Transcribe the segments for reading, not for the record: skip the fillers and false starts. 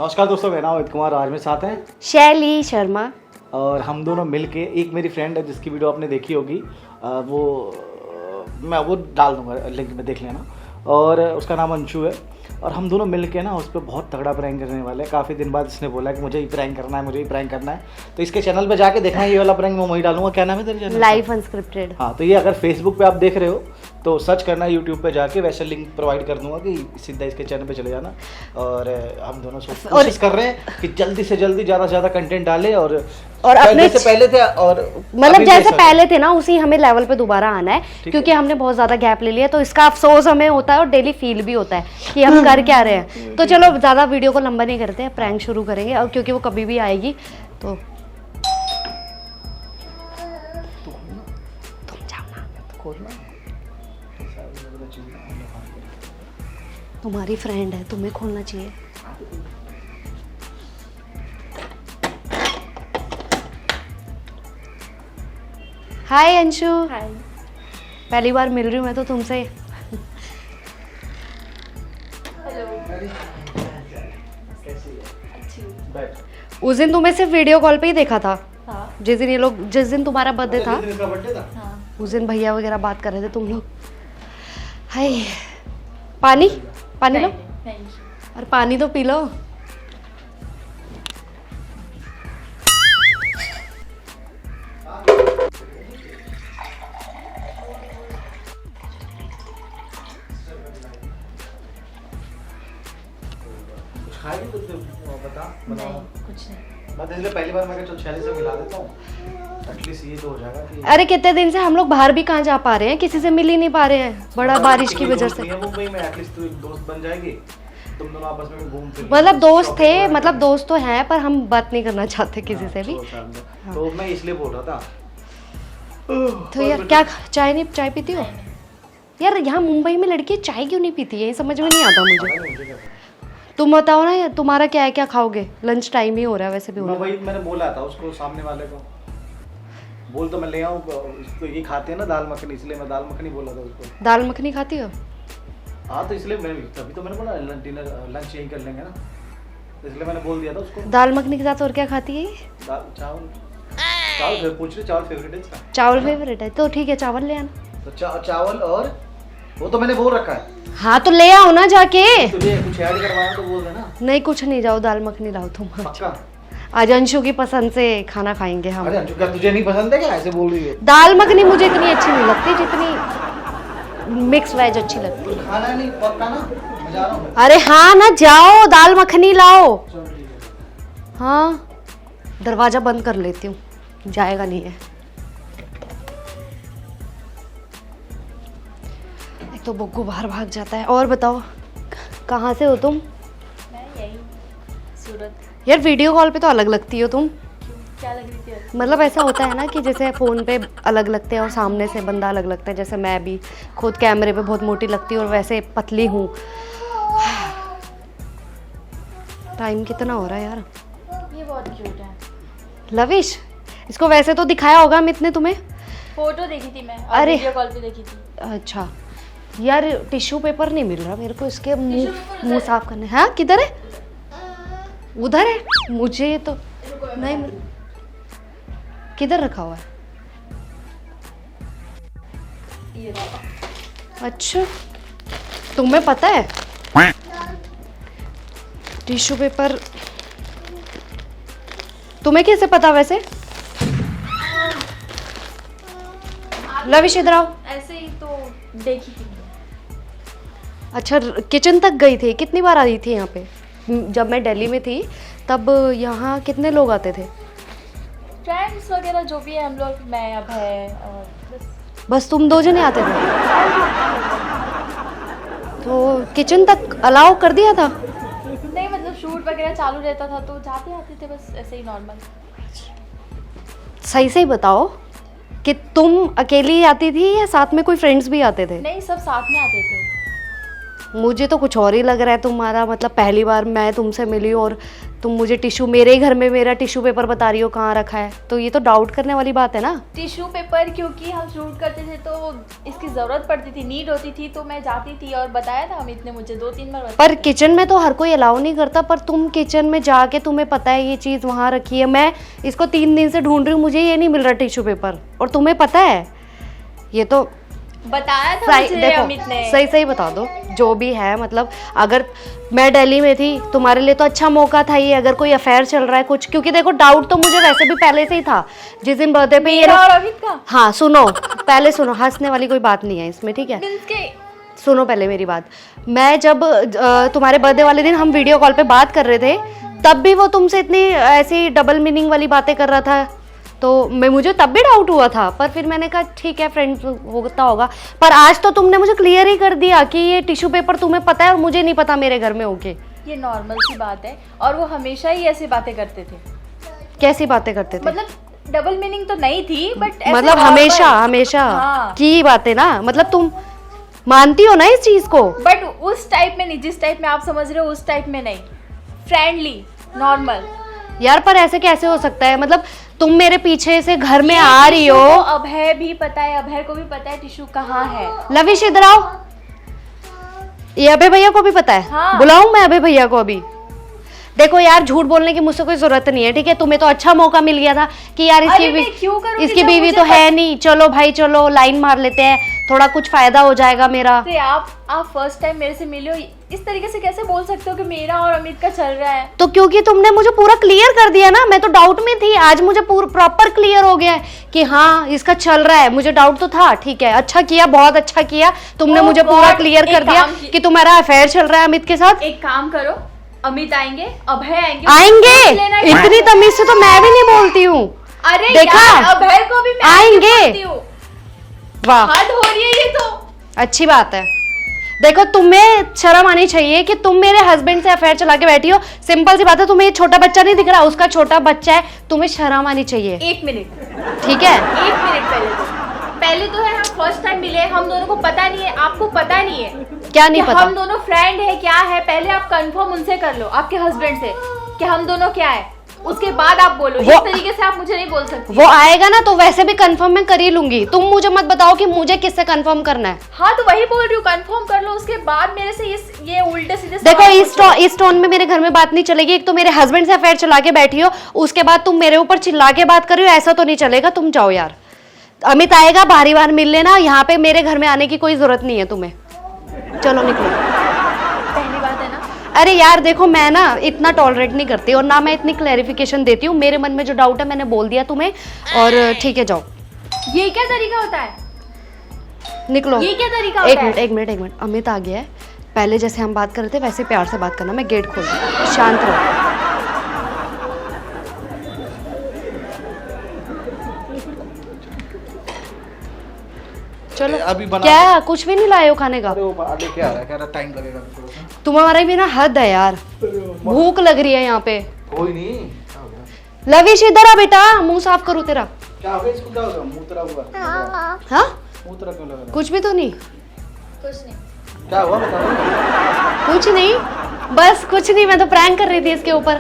नमस्कार दोस्तों, मेरा नाम अमित कुमार, आज मेरे साथ हैं शैली शर्मा। और हम दोनों मिलके, एक मेरी फ्रेंड है जिसकी वीडियो आपने देखी होगी, मैं वो डाल दूंगा लिंक में, देख लेना। और उसका नाम अंशु है। और हम दोनों मिलके ना उस पर बहुत तगड़ा प्रैंक करने वाले हैं। काफ़ी दिन बाद इसने बोला कि मुझे ही प्रैंक करना है, मुझे ही प्रैंक करना है। तो इसके चैनल पे जाके देखना, ये वाला प्रैंक मैं वही डालूंगा। क्या नाम है तेरे चैनल? Life unscripted. हाँ, तो ये अगर फेसबुक पे आप देख रहे हो तो सर्च करना, यूट्यूब पे जाके वैसे लिंक प्रोवाइड कर दूंगा कि सीधा इसके चैनल पे चले जाना। और हम दोनों कोशिश कर रहे हैं कि जल्दी से जल्दी ज़्यादा से ज़्यादा कंटेंट डालें। और अपने से पहले थे, और मतलब जैसे पहले थे ना, उसी हमें लेवल पे दोबारा आना है, क्योंकि हमने बहुत ज़्यादा गैप ले लिया। तो इसका अफसोस हमें होता है और डेली फील भी होता है कि हम कर क्या रहे हैं। तो चलो ज़्यादा वीडियो को लंबा नहीं करते हैं, प्रैंक शुरू करेंगे। और क्योंकि वो कभी भी आएगी तो तुम जाओ ना, तुम्हारी फ्रेंड है, तुम्हें खोलना चाहिए। हाय अंशु। हाय। पहली बार मिल रही हूँ मैं तो तुमसे। हेलो। उस दिन तुम्हें सिर्फ वीडियो कॉल पे ही देखा था। हाँ। जिस दिन तुम्हारा बर्थडे था, हाँ। उस दिन भैया वगैरह बात कर रहे थे तुम लोग। हाय, पानी पानी लो, नहीं। और पानी तो पी लो। बता नहीं, कुछ नहीं। मैं तो इसलिए पहली बार मैं शैली से मिला देता हूँ, एटलीस्ट ये तो हो जाएगा कि अरे कितने दिन से हम लोग बाहर भी कहाँ जा पा रहे हैं, किसी से मिल ही नहीं पा रहे हैं, बड़ा बारिश की वजह से। मुंबई में एटलीस्ट तू एक दोस्त बन जाएगी, तुम दोनों आपस में घूम फिर। मतलब दोस्त थे, मतलब दोस्त तो हैं, पर हम बात नहीं करना चाहते किसी से भी। तो मैं इसलिए बोल रहा था। तो यार क्या चाय पीती हो? यार यहाँ मुंबई में लड़की चाय क्यों नहीं पीती है, ये समझ में नहीं आता मुझे। तुम बताओ ना, तुम्हारा क्या है, क्या खाओगे? लंच टाइम ही हो रहा है वैसे भी। मैंने बोला था उसको, सामने वाले को बोल तो मैं ले आऊँ, तो ये खाते हैं ना दाल मखनी, इसलिए मैं दाल मखनी बोला था उसको। दाल मखनी खाती हो? हाँ, तो इसलिए तभी तो मैंने बोला लंच यही कर लेंगे ना, इसलिए मैंने बोल दिया था उसको। दाल मखनी के साथ और क्या खाती है? चावल पूछ रहे, चावल फेवरेट है इसका? चावल फेवरेट है तो ठीक है, चावल ले आना। तो चावल, और वो तो मैंने बोल रखा है। हाँ तो ले आओ ना जाके। तुझे कुछ ऐड करवाना तो बोल देना। नहीं कुछ नहीं, जाओ दाल मखनी लाओ तुम। पक्का? आज अंशु की पसंद से खाना खाएंगे हम। अरे अंशु, क्या तुझे नहीं पसंद है क्या, ऐसे बोल रही है? दाल मखनी मुझे इतनी अच्छी नहीं लगती जितनी मिक्स वेज अच्छी लगती है। खाना नहीं पक्का ना, मैं जा रहा हूँ। अरे हाँ ना, जाओ दाल मखनी लाओ। हाँ, दरवाजा बंद कर लेती हूँ, जाएगा नहीं है। एक तो बुग्गू बाहर भाग जाता है। और बताओ, कहाँ से हो तुम? मैं यही सूरत। यार वीडियो कॉल पे तो अलग लगती हो तुम। क्यों, क्या लग रही थी? मतलब ऐसा होता है ना कि जैसे फ़ोन पे अलग लगते हैं और सामने से बंदा अलग लगता है। जैसे मैं भी खुद कैमरे पे बहुत मोटी लगती हूँ और वैसे पतली हूँ। टाइम कितना हो रहा है यार? ये बहुत क्यूट है। लविश, इसको वैसे तो दिखाया होगा अमित ने तुम्हें। फोटो देखी थी मैं, अरे। वीडियो कॉल पे देखी थी। अच्छा यार, टिश्यू पेपर नहीं मिल रहा मेरे को, इसके टिश्यू पेपर मुंह साफ करने। हाँ किधर है? उधर है, मुझे तो नहीं मिल। किधर रखा हुआ है? ये रहा। अच्छा, तुम्हें पता है टिश्यू पेपर? तुम्हें कैसे पता वैसे? लविश इधर आओ। ऐसे ही तो देखी थी। अच्छा, किचन तक गई थी? कितनी बार आई थी यहाँ पे? जब मैं दिल्ली में थी तब यहाँ कितने लोग आते थे? फ्रेंड्स वगैरह जो भी है हम लोग, मैं अब है और बस तुम दो जने आते थे? तो किचन तक अलाउ कर दिया था? नहीं, मतलब शूट वगैरह चालू रहता था तो जाते आते थे, बस ऐसे ही नॉर्मल। सही से ही बताओ कि तुम अकेली आती थी या साथ में कोई फ्रेंड्स भी आते थे? नहीं, सब साथ में आते थे। मुझे तो कुछ और ही लग रहा है तुम्हारा, मतलब पहली बार मैं तुमसे मिली हूँ और तुम मुझे टिश्यू, मेरे ही घर में मेरा टिश्यू पेपर बता रही हो कहाँ रखा है, तो ये तो डाउट करने वाली बात है ना। टिश्यू पेपर क्योंकि हम शूट करते थे तो इसकी ज़रूरत पड़ती थी, नीड होती थी, तो मैं जाती थी और बताया था अमित ने मुझे 2-3 बार बताया। पर किचन में तो हर कोई अलाउ नहीं करता, पर तुम किचन में जाके तुम्हें पता है ये चीज़ वहाँ रखी है, मैं इसको 3 दिन से ढूंढ रही हूँ, मुझे ये नहीं मिल रहा टिश्यू पेपर, और तुम्हें पता है। ये तो बताया था मुझे देखो, अमित ने। सही सही बता दो जो भी है, मतलब अगर मैं दिल्ली में थी तुम्हारे लिए तो अच्छा मौका था ये, अगर कोई अफेयर चल रहा है कुछ, क्योंकि देखो डाउट तो मुझे वैसे भी पहले से ही था जिस दिन बर्थडे पे ये और अमित का। हाँ सुनो, पहले सुनो, हंसने वाली कोई बात नहीं है इसमें, ठीक है, सुनो पहले मेरी बात। मैं जब तुम्हारे बर्थडे वाले दिन हम वीडियो कॉल पे बात कर रहे थे, तब भी वो तुमसे इतनी ऐसी डबल मीनिंग वाली बातें कर रहा था, तो मुझे तब भी डाउट हुआ था, पर फिर मैंने कहा ठीक है फ्रेंड होता होगा। पर आज तो तुमने मुझे क्लियर ही कर दिया कि ये टिश्यू पेपर तुम्हें पता है और मुझे नहीं पता मेरे घर में होके। ये नॉर्मल सी बात है, और वो हमेशा ही ऐसी बातें करते थे। कैसी बातें करते थे? मतलब डबल मीनिंग तो नहीं थी, बट मतलब हमेशा हमेशा हाँ। की बातें ना, मतलब तुम मानती हो ना इस चीज को? बट उस टाइप में नहीं, जिस टाइप में आप समझ रहे हो उस टाइप में नहीं, फ्रेंडली नॉर्मल। यार पर ऐसे कैसे हो सकता है, मतलब तुम मेरे पीछे से घर में आ रही हो। अभय भी पता है, अभय को भी पता है टिश्यू कहाँ है। लविश इधर आओ, ये अभय भैया को भी पता है। हाँ। बुलाऊं मैं अभय भैया को अभी? देखो यार झूठ बोलने की मुझसे कोई जरूरत नहीं है, ठीक है, तुम्हें तो अच्छा मौका मिल गया था कि यार इसकी बीवी तो है नहीं, चलो भाई चलो लाइन मार लेते हैं, थोड़ा कुछ फायदा हो जाएगा मेरा। तो आप फर्स्ट टाइम मेरे से मिले हो, इस तरीके से कैसे बोल सकते हो कि मेरा और अमित का चल रहा है? तो क्योंकि तुमने मुझे पूरा क्लियर कर दिया ना, मैं तो डाउट में थी, आज मुझे प्रॉपर क्लियर हो गया है कि हाँ इसका चल रहा है। मुझे डाउट तो था, ठीक है, अच्छा किया, बहुत अच्छा किया, तुमने मुझे पूरा क्लियर कर दिया कि तुम्हारा अफेयर चल रहा है अमित के साथ। एक काम करो, अमित आएंगे, अभय आएंगे, इतनी तमीज से तो मैं भी नहीं बोलती हूँ। अरे देखा, अभय को भी मैं आएंगे। वाह, हद हो रही है ये तो। अच्छी बात है। देखो तुम्हें शर्म आनी चाहिए कि तुम मेरे हस्बैंड से अफेयर चला के बैठी हो। सिंपल सी बात है, तुम्हें ये छोटा बच्चा नहीं दिख रहा, उसका छोटा बच्चा है, तुम्हें शर्म आनी चाहिए। 1 मिनट, ठीक है, 1 मिनट पहले तो है, हम फर्स्ट टाइम मिले, हम दोनों को पता नहीं है, आपको पता नहीं है क्या नहीं पता? हम दोनों फ्रेंड है क्या है, पहले आप कंफर्म उनसे कर लो, आपके हस्बैंड से, कि हम दोनों क्या है, उसके बाद आप बोलो। इस तरीके से आप मुझे नहीं बोल सकती। वो आएगा ना तो वैसे भी कंफर्म मैं कर ही लूंगी, तुम मुझे मत बताओ कि मुझे किससे कंफर्म करना है। हाँ तो वही बोल रही हूँ, कंफर्म कर लो, उसके बाद मेरे से ये उल्टे सीधे देखो इस टोन में मेरे घर में बात नहीं चलेगी। एक तो मेरे हस्बैंड से अफेयर चला के बैठी हो, उसके बाद तुम मेरे ऊपर चिल्ला के बात कर रही हो, ऐसा तो नहीं चलेगा। तुम जाओ यार, अमित आएगा, बारी बार मिल लेना, यहाँ पे मेरे घर में आने की कोई जरूरत नहीं है तुम्हें, चलो निकलो। पहली बात है ना, अरे यार देखो मैं ना इतना टॉलरेट नहीं करती और ना मैं इतनी क्लैरिफिकेशन देती हूँ, मेरे मन में जो डाउट है मैंने बोल दिया तुम्हें, और ठीक है जाओ। ये क्या तरीका होता है? निकलो। ये क्या तरीका होता है? एक मिनट, अमित आ गया है, पहले जैसे हम बात कर रहे थे वैसे प्यार से बात करना। मैं गेट खोल दूँ, शांत रहो। चलो अभी बना क्या कुछ भी नहीं लाए हो खाने का? अरे वो आगे क्या आ रहा है, कह रहा टाइम लगेगा थोड़ा सा। तुम्हारा भी ना हद है यार, भूख लग रही है यहाँ पे। कोई नहीं, लविश इधर आ बेटा, मुंह साफ करूँ तेरा। क्या हो गया इसको, क्या होगा, मुंह तेरा हुआ? हाँ मुंह तेरा क्यों लग रहा है? कुछ भी तो नहीं। कुछ नहीं। क्या हुआ बताओ। कुछ नहीं, बस कुछ नहीं, मैं तो प्रैंक कर रही थी इसके ऊपर।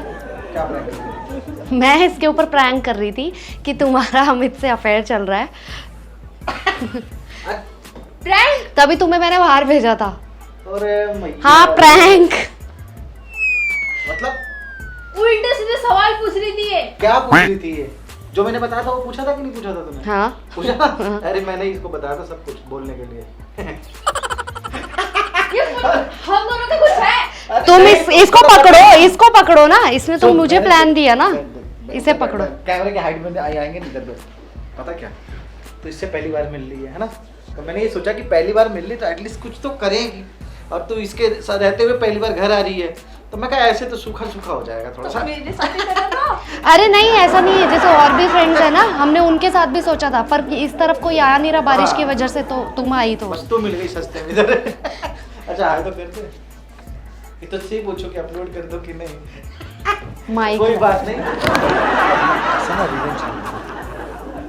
क्या प्रैंक कर रही थी? मैं इसके ऊपर प्रैंक कर रही थी कि तुम्हारा अमित से अफेयर चल रहा है। प्रैंक? तभी तुम्हें मैंने बाहर भेजा था। अरे मैया, हाँ प्रैंक। मतलब उल्टे सीधे सवाल पूछ रही थी ये। क्या पूछ रही थी ये? जो मैंने बताया था वो पूछा था कि नहीं पूछा था तुमने? हाँ पूछा था? अरे मैंने इसको बताया था सब कुछ बोलने के लिए। हम दोनों का कुछ है। तुम इसको पकड़ो ना, इसने तो मुझे प्लान दिया ना, इसे पकड़ो। कैमरे के हाइट में आएंगे नहीं इधर। पता क्या, तो इससे पहली बार मिल रही है ना, तो मैंने ये सोचा कि पहली बार मिल रही तो एटलीस्ट कुछ तो करेगी, और तू इसके साथ रहते हुए पहली बार घर आ रही है, तो मैं कहा ऐसे तो सूखा सूखा हो जाएगा थोड़ा सा। मेरे साथ ही करना था। अरे नहीं ऐसा नहीं है, जैसे और भी फ्रेंड्स है ना, हमने उनके साथ भी सोचा था, पर इस तरफ कोई आया नहीं रहा बारिश की वजह से, तो तुम आई तो बस तो मिल गई सस्ते में इधर। अच्छा आए तो फिर ये तो सही पूछो कि अपलोड कर दो कि नहीं। माइक कोई बात नहीं। ऐसा ना रिवेंज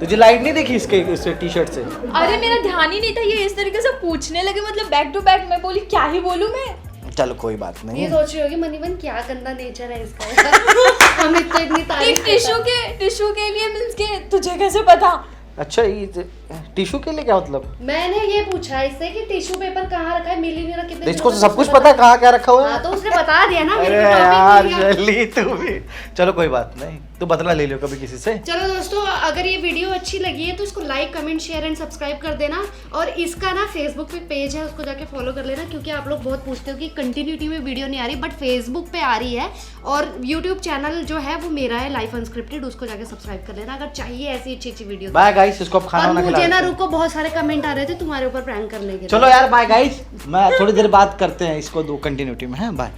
तुझे लाइट नहीं देखी इसके टी शर्ट से? अरे मेरा ध्यान ही नहीं था, ये इस तरीके से पूछने लगे, मतलब बैक टू बैक। मैं बोली क्या ही बोलूं मैं। चलो कोई बात नहीं। ये सोच रही होगी मनीवन क्या गंदा नेचर है इसका। हम इसको इतनी तारीफ टिश्यू के लिए मींस के तुझे कैसे पता? अच्छा ये टिश्यू के लिए क्या मतलब? मैंने ये पूछा इससे कि टिश्यू पेपर कहाँ रखा है, मिल ही नहीं रहा, कितने इसको तो दिनों सब कुछ पता है कहाँ क्या रखा हुआ है। हाँ, तो उसने बता दिया ना। अरे मेरे को topic यार मिल गया। जल्दी तू भी। चलो कोई बात नहीं, तू बदला ले लियो कभी किसी से। चलो दोस्तों, अगर ये वीडियो अच्छी लगी है तो इसको like comment share and subscribe कर देना। और इसका ना फेसबुक पे पेज है, उसको जाके फॉलो कर लेना, क्योंकि आप लोग बहुत पूछते हो कि कंटिन्यूटी में वीडियो नहीं आ रही, बट फेसबुक पे आ रही है। और यूट्यूब चैनल जो है वो मेरा है, लाइफ अनस्क्रिप्टेड, उसको जाके सब्सक्राइब कर लेना अगर चाहिए ऐसी अच्छी अच्छी वीडियो। बाय गाइस, इसको अब खाना और वाना मुझे ना खिला। रुको, बहुत सारे कमेंट आ रहे थे तुम्हारे ऊपर प्रैंक करने के। चलो यार बाय गाइस, मैं थोड़ी देर बात करते हैं इसको दो कंटिन्यूटी में। है बाय।